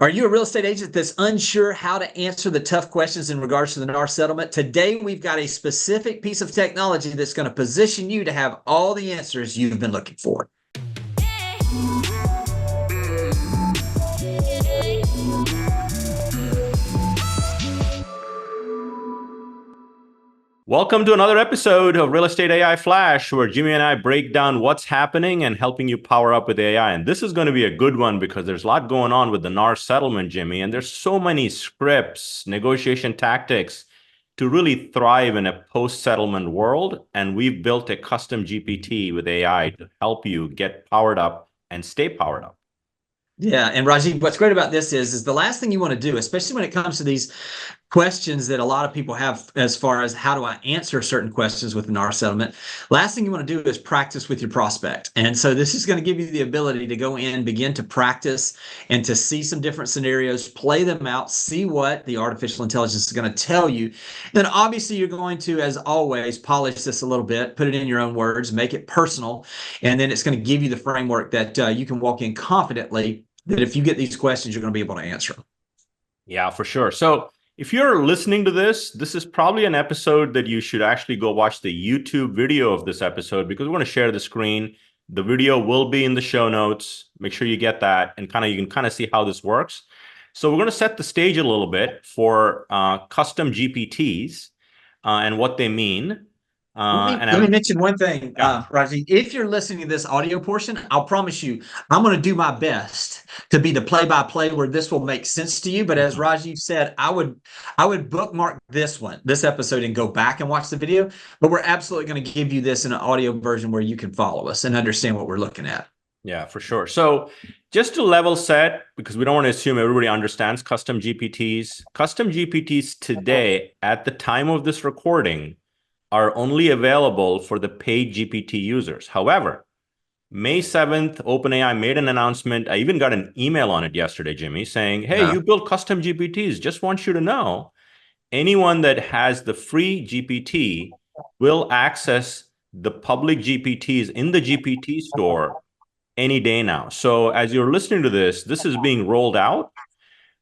Are you a real estate agent that's unsure how to answer the tough questions in regards to the NAR settlement? Today, we've got a specific piece of technology that's going to position you to have all the answers you've been looking for. Welcome to another episode of Real Estate AI Flash, where Jimmy and I break down what's happening and helping you power up with AI. And this is going to be a good one because there's a lot going on with the NAR settlement, Jimmy, and there's so many scripts, negotiation tactics to really thrive in a post-settlement world. And we've built a custom GPT with AI to help you get powered up and stay powered up. Yeah, and Rajiv, what's great about this is the last thing you want to do, especially when it comes to these questions that a lot of people have as far as how do I answer certain questions with an NAR settlement, last thing you want to do is practice with your prospect. And so this is going to give you the ability to go in, begin to practice and to see some different scenarios, play them out, see what the artificial intelligence is going to tell you. Then obviously you're going to, as always, polish this a little bit, put it in your own words, make it personal, and then it's going to give you the framework that you can walk in confidently that if you get these questions, you're going to be able to answer them. Yeah, for sure. So if you're listening to this, this is probably an episode that you should actually go watch the YouTube video of this episode, because we're going to share the screen. The video will be in the show notes. Make sure you get that and you can see how this works. So we're going to set the stage a little bit for custom GPTs and what they mean. Let me mention one thing, Yeah. Raji. If you're listening to this audio portion, I'll promise you, I'm going to do my best to be the play-by-play where this will make sense to you. But as Rajiv said, I would bookmark this episode, and go back and watch the video. But we're absolutely going to give you this in an audio version where you can follow us and understand what we're looking at. Yeah, for sure. So just to level set, because we don't want to assume everybody understands custom GPTs. Custom GPTs today, at the time of this recording, are only available for the paid GPT users. However, May 7th, OpenAI made an announcement. I even got an email on it yesterday, Jimmy, saying, hey, you built custom GPTs. Just want you to know, anyone that has the free GPT will access the public GPTs in the GPT store any day now. So as you're listening to this, this is being rolled out.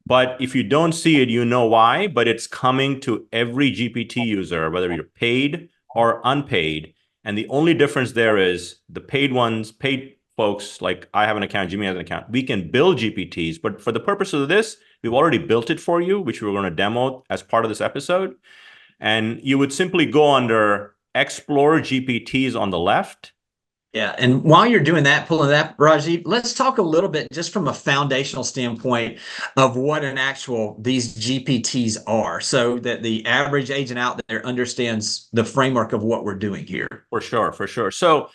But if you don't see it, you know why. But it's coming to every GPT user, whether you're paid or unpaid. And the only difference there is the paid folks, like I have an account, Jimmy has an account, we can build GPTs. But for the purpose of this, we've already built it for you, which we're going to demo as part of this episode. And you would simply go under Explore GPTs on the left. Yeah, and while you're doing that, pulling that, Rajiv, let's talk a little bit just from a foundational standpoint of what these GPTs are, so that the average agent out there understands the framework of what we're doing here. For sure, for sure. So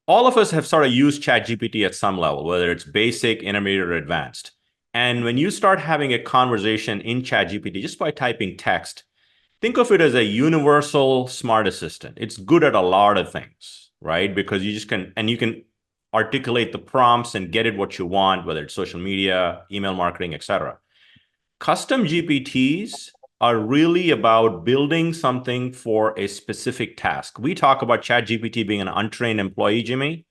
all of us have sort of used ChatGPT at some level, whether it's basic, intermediate, or advanced. And when you start having a conversation in ChatGPT just by typing text, think of it as a universal smart assistant. It's good at a lot of things, right? Because you can articulate the prompts and get it what you want, whether it's social media, email marketing, etc. Custom GPTs are really about building something for a specific task. We talk about ChatGPT being an untrained employee, Jimmy.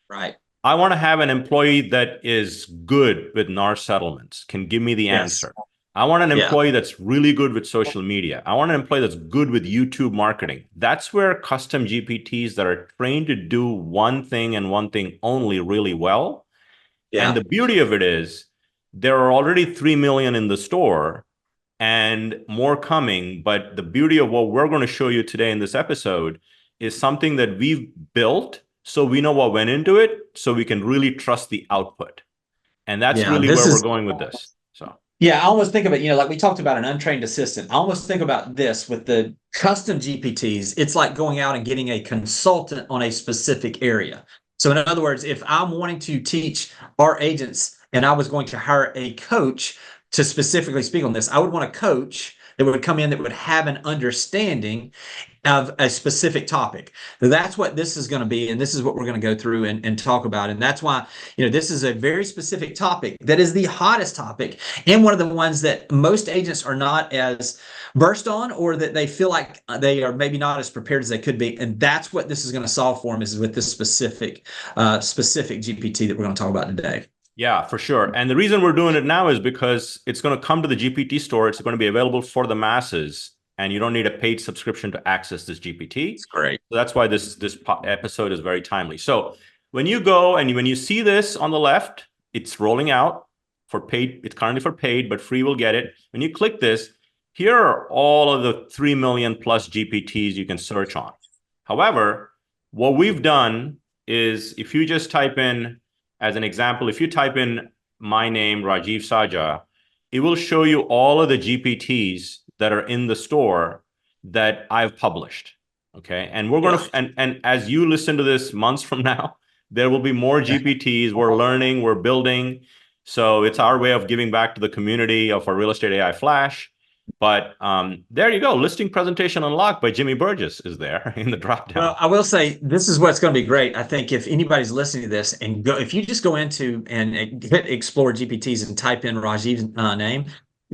Right. I want to have an employee that is good with NAR settlements, can give me the answer. I want an employee that's really good with social media. I want an employee that's good with YouTube marketing. That's where custom GPTs that are trained to do one thing and one thing only really well. Yeah. And the beauty of it is there are already 3 million in the store and more coming. But the beauty of what we're going to show you today in this episode is something that we've built so we know what went into it, so we can really trust the output. And that's really where we're going with this. So. Yeah, I almost think of it, like we talked about an untrained assistant. I almost think about this with the custom GPTs. It's like going out and getting a consultant on a specific area. So in other words, if I'm wanting to teach our agents and I was going to hire a coach to specifically speak on this, I would want a coach that would come in that would have an understanding of a specific topic. That's what this is going to be, and this is what we're going to go through and talk about. And that's why, this is a very specific topic that is the hottest topic, and one of the ones that most agents are not as versed on, or that they feel like they are maybe not as prepared as they could be. And that's what this is going to solve for them, is with this specific GPT that we're going to talk about today. Yeah, for sure. And the reason we're doing it now is because it's going to come to the GPT store. It's going to be available for the masses, and you don't need a paid subscription to access this GPT. It's great. So that's why this episode is very timely. So when you go and when you see this on the left, it's rolling out for paid. It's currently for paid, but free will get it. When you click this, here are all of the 3 million plus GPTs you can search on. However, what we've done is if you just type in, as an example, if you type in my name, Rajiv Saja, it will show you all of the GPTs that are in the store that I've published. Okay. And we're going to, and as you listen to this months from now, there will be more GPTs. We're learning, we're building. So it's our way of giving back to the community of our Real Estate AI Flash. But there you go. Listing presentation unlocked by Jimmy Burgess is there in the dropdown. Well, I will say this is what's going to be great. I think if anybody's listening to this and go, if you just go into and hit Explore GPTs and type in Rajiv's name,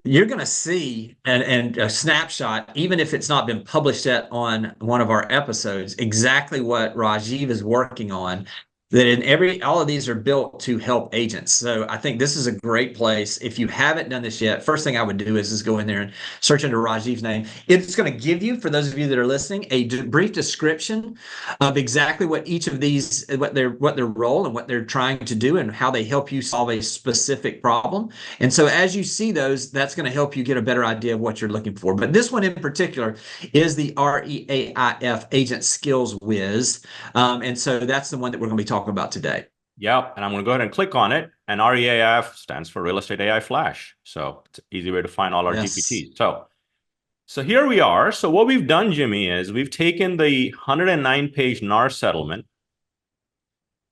you're going to see and a snapshot, even if it's not been published yet on one of our episodes, exactly what Rajiv is working on. That in all of these are built to help agents. So I think this is a great place. If you haven't done this yet, first thing I would do is go in there and search under Rajiv's name. It's going to give you, for those of you that are listening, a brief description of exactly what each of these, what their role and what they're trying to do and how they help you solve a specific problem. And so as you see those, that's going to help you get a better idea of what you're looking for. But this one in particular is the REAIF Agent Skills Whiz. And so that's the one that we're going to be talking about today. Yeah, and I'm going to go ahead and click on it. And REAF stands for Real Estate AI Flash. So it's an easy way to find all our GPTs. So here we are. So what we've done, Jimmy, is we've taken the 109-page NAR settlement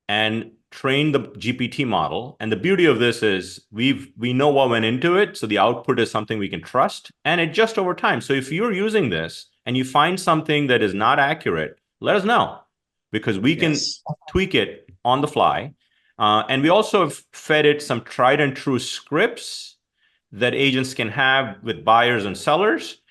and trained the GPT model. And the beauty of this is we know what went into it. So the output is something we can trust and adjust over time. So if you're using this and you find something that is not accurate, let us know, because we can tweak it on the fly. And we also have fed it some tried and true scripts that agents can have with buyers and sellers.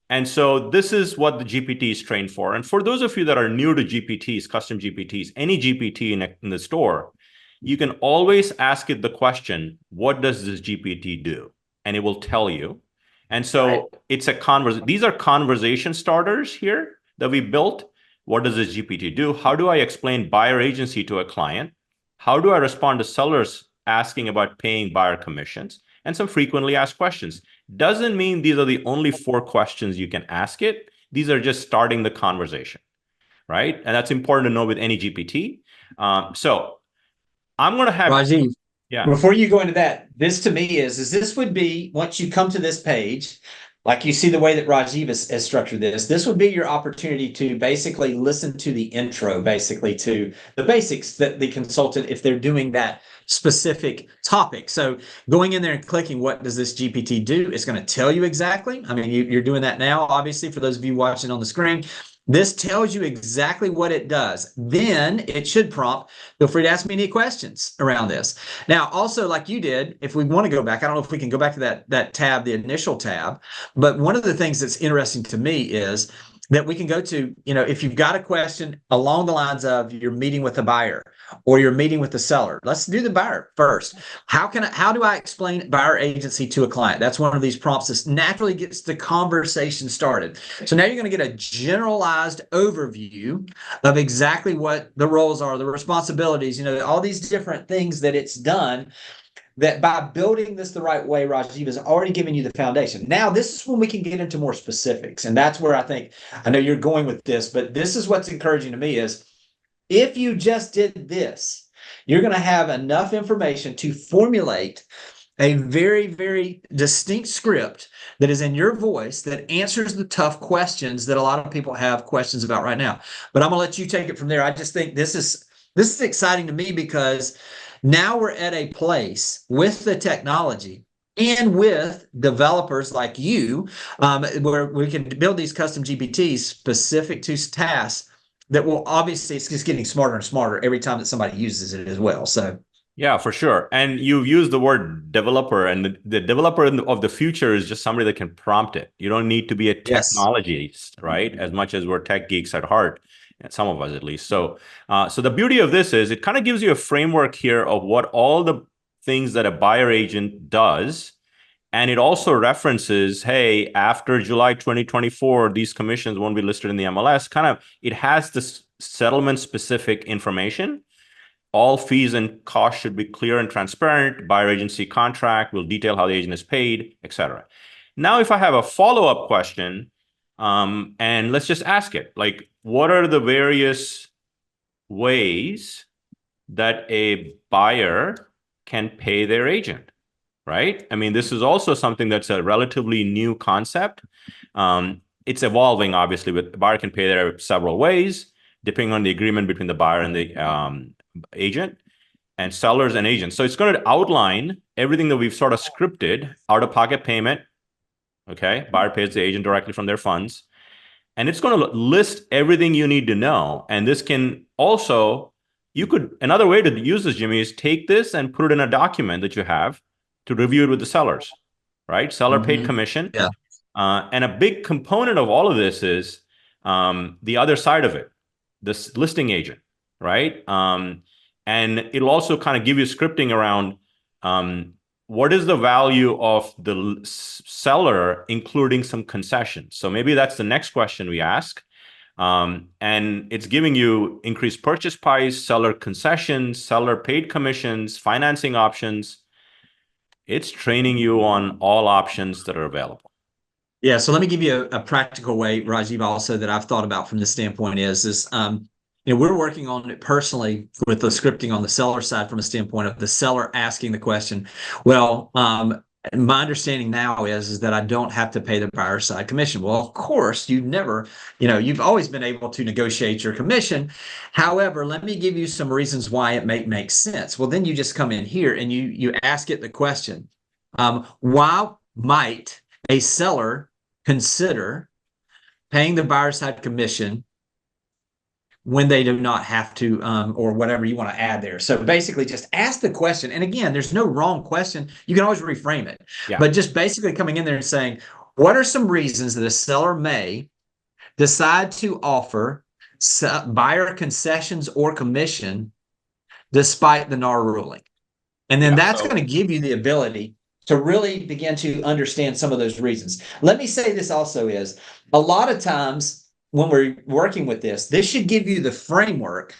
And so this is what the GPT is trained for. And for those of you that are new to GPTs, custom GPTs, any GPT in the store, you can always ask it the question, what does this GPT do? And it will tell you. And so it's a these are conversation starters here that we built. What does this GPT do? How do I explain buyer agency to a client? How do I respond to sellers asking about paying buyer commissions? And some frequently asked questions. Doesn't mean these are the only 4 questions you can ask it. These are just starting the conversation, right? And that's important to know with any GPT. So I'm going to have Rajiv. Yeah. Before you go into that, this to me is this would be, once you come to this page, like you see the way that Rajiv has structured this would be your opportunity to basically listen to the intro, basically to the basics that the consultant, if they're doing that specific topic. So going in there and clicking, what does this GPT do? It's going to tell you exactly. I mean, you're doing that now, obviously, for those of you watching on the screen. This tells you exactly what it does. Then it should prompt, feel free to ask me any questions around this. Now, also, like you did, if we want to go back, I don't know if we can go back to that tab, the initial tab, but one of the things that's interesting to me is that we can go to, if you've got a question along the lines of you're meeting with a buyer or you're meeting with the seller. Let's do the buyer first. How do I explain buyer agency to a client? That's one of these prompts that naturally gets the conversation started. So now you're going to get a generalized overview of exactly what the roles are, the responsibilities, all these different things that it's done. That by building this the right way, Rajiv has already given you the foundation. Now, this is when we can get into more specifics. And that's where I know you're going with this, but this is what's encouraging to me is if you just did this, you're going to have enough information to formulate a very, very distinct script that is in your voice that answers the tough questions that a lot of people have questions about right now. But I'm going to let you take it from there. I just think this is exciting to me because now we're at a place with the technology and with developers like you, where we can build these custom GPTs specific to tasks that will obviously, it's just getting smarter and smarter every time that somebody uses it as well. So yeah, for sure. And you've used the word developer, and the developer of the future is just somebody that can prompt it. You don't need to be a technologist, right? As much as we're tech geeks at heart. Some of us at least. So the beauty of this is it kind of gives you a framework here of what all the things that a buyer agent does. And it also references, hey, after July 2024, these commissions won't be listed in the MLS. Kind of, it has this settlement specific information. All fees and costs should be clear and transparent. Buyer agency contract will detail how the agent is paid, etc. Now, if I have a follow-up question, and let's just ask it, like, what are the various ways that a buyer can pay their agent, right? I mean, this is also something that's a relatively new concept. It's evolving, obviously, but the buyer can pay there several ways, depending on the agreement between the buyer and the agent, and sellers and agents. So it's going to outline everything that we've sort of scripted: out-of-pocket payment, okay? Buyer pays the agent directly from their funds. And it's going to list everything you need to know. And this can also, another way to use this, Jimmy, is take this and put it in a document that you have to review it with the sellers, right? Seller paid commission. Yeah. And a big component of all of this is the other side of it, this listing agent, right? And it'll also kind of give you scripting around what is the value of the seller, including some concessions. So maybe that's the next question we ask. And it's giving you increased purchase price, seller concessions, seller paid commissions, financing options. It's training you on all options that are available. Yeah, so let me give you a practical way, Rajiv, also that I've thought about from this standpoint is we're working on it personally with the scripting on the seller side from a standpoint of the seller asking the question. Well, my understanding now is that I don't have to pay the buyer side commission. Well, of course, you've always been able to negotiate your commission. However, let me give you some reasons why it makes sense. Well, then you just come in here and you ask it the question, why might a seller consider paying the buyer side commission when they do not have to, or whatever you want to add there. So basically just ask the question. And again, there's no wrong question. You can always reframe it. Yeah. But just basically coming in there and saying, what are some reasons that a seller may decide to offer buyer concessions or commission despite the NAR ruling? And then that's going to give you the ability to really begin to understand some of those reasons. Let me say this also is, a lot of times when we're working with this should give you the framework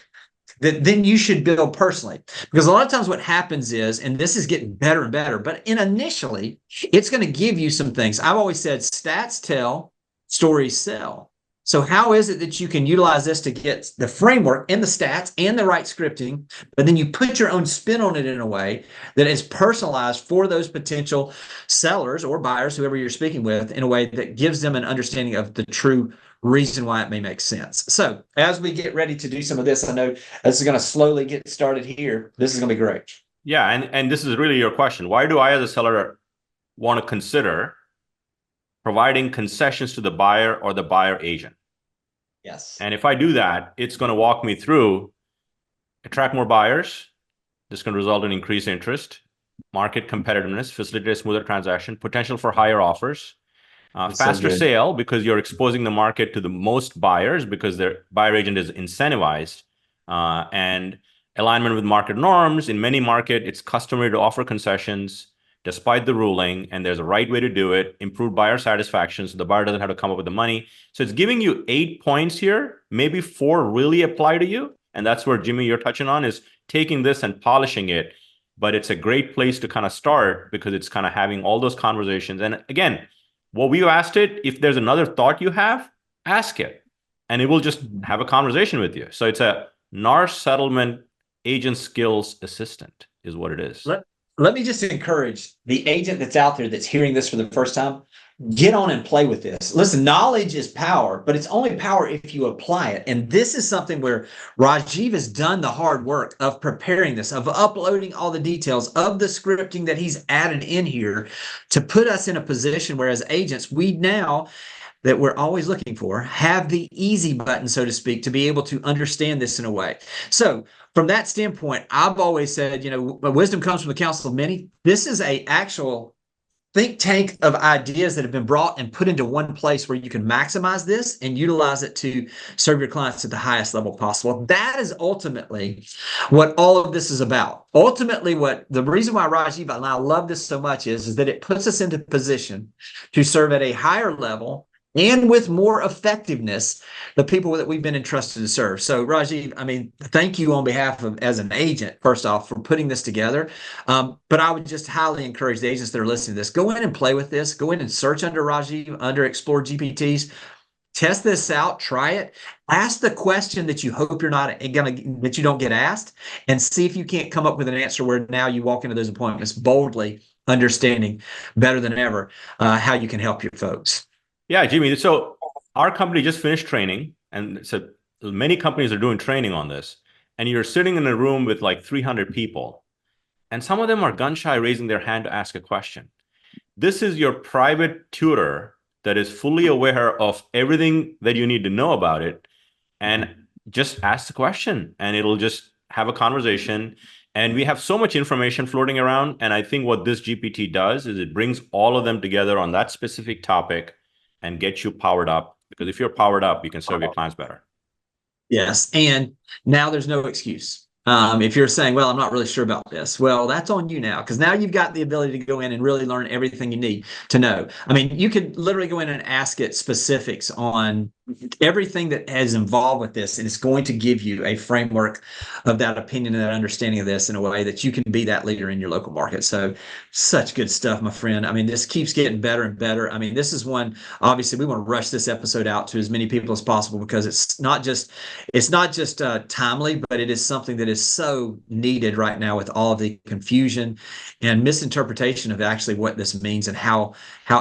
that then you should build personally. Because a lot of times what happens is, and this is getting better and better, but initially, it's going to give you some things. I've always said stats tell, stories sell. So how is it that you can utilize this to get the framework and the stats and the right scripting, but then you put your own spin on it in a way that is personalized for those potential sellers or buyers, whoever you're speaking with, in a way that gives them an understanding of the true reason why it may make sense. So as we get ready to do some of this, I know this is going to slowly get started here. This is going to be great. Yeah, and this is really your question. Why do I, as a seller, want to consider providing concessions to the buyer or the buyer agent? Yes. And if I do that, it's going to walk me through attract more buyers. This can result in increased interest, market competitiveness, facilitate a smoother transaction, potential for higher offers, faster sale because you're exposing the market to the most buyers because their buyer agent is incentivized, and alignment with market norms. In many markets, it's customary to offer concessions despite the ruling, and there's a right way to do it. Improved buyer satisfaction, so the buyer doesn't have to come up with the money. So it's giving you 8 points here. Maybe 4 really apply to you, and that's where, Jimmy, you're touching on, is taking this and polishing it. But it's a great place to kind of start because it's kind of having all those conversations. And again, what we asked it, if there's another thought you have, ask it, and it will just have a conversation with you. So it's a NAR settlement agent skills assistant is what it is. Let me just encourage the agent that's out there that's hearing this for the first time, get on and play with this. Listen, knowledge is power, but it's only power if you apply it. And this is something where Rajiv has done the hard work of preparing this, of uploading all the details, of the scripting that he's added in here to put us in a position where as agents, we now that we're always looking for, have the easy button, so to speak, to be able to understand this in a way. So from that standpoint, I've always said, wisdom comes from the counsel of many. This is a actual think tank of ideas that have been brought and put into one place where you can maximize this and utilize it to serve your clients at the highest level possible. That is ultimately what all of this is about. Ultimately, what the reason why Rajiv and I love this so much is that it puts us into position to serve at a higher level and with more effectiveness the people that we've been entrusted to serve. So Rajiv, I mean, thank you on behalf of, as an agent, first off, for putting this together. But I would just highly encourage the agents that are listening to this, go in and play with this, go in and search under Rajiv, under Explore GPTs, test this out, try it, ask the question that you hope you're not gonna, that you don't get asked, and see if you can't come up with an answer where now you walk into those appointments boldly, understanding better than ever how you can help your folks. Yeah, Jimmy. So our company just finished training, and so many companies are doing training on this. And you're sitting in a room with like 300 people, and some of them are gun shy, raising their hand to ask a question. This is your private tutor that is fully aware of everything that you need to know about it, and just ask the question, and it'll just have a conversation. And we have so much information floating around. And I think what this GPT does is it brings all of them together on that specific topic and get you powered up, because if you're powered up, you can serve your clients better. Yes. And now there's no excuse. If you're saying, well, I'm not really sure about this, well, that's on you now, because now you've got the ability to go in and really learn everything you need to know. I mean, you could literally go in and ask it specifics on everything that is involved with this, and it's going to give you a framework of that opinion and that understanding of this in a way that you can be that leader in your local market. So such good stuff, my friend. I mean, this keeps getting better and better. I mean, this is one, obviously we want to rush this episode out to as many people as possible, because it's not just timely, but it is something that is so needed right now with all of the confusion and misinterpretation of actually what this means and how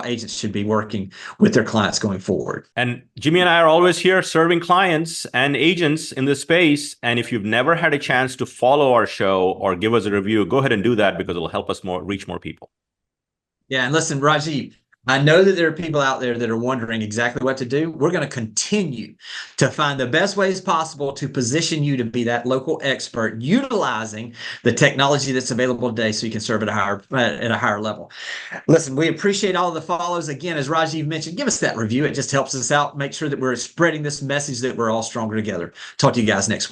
agents should be working with their clients going forward. And Jimmy and I are always here serving clients and agents in this space. And if you've never had a chance to follow our show or give us a review, go ahead and do that, because it'll help us reach more people. Yeah, and listen, Rajiv, I know that there are people out there that are wondering exactly what to do. We're going to continue to find the best ways possible to position you to be that local expert, utilizing the technology that's available today so you can serve at a higher level. Listen, we appreciate all the follows. Again, as Rajiv mentioned, give us that review. It just helps us out. Make sure that we're spreading this message that we're all stronger together. Talk to you guys next week.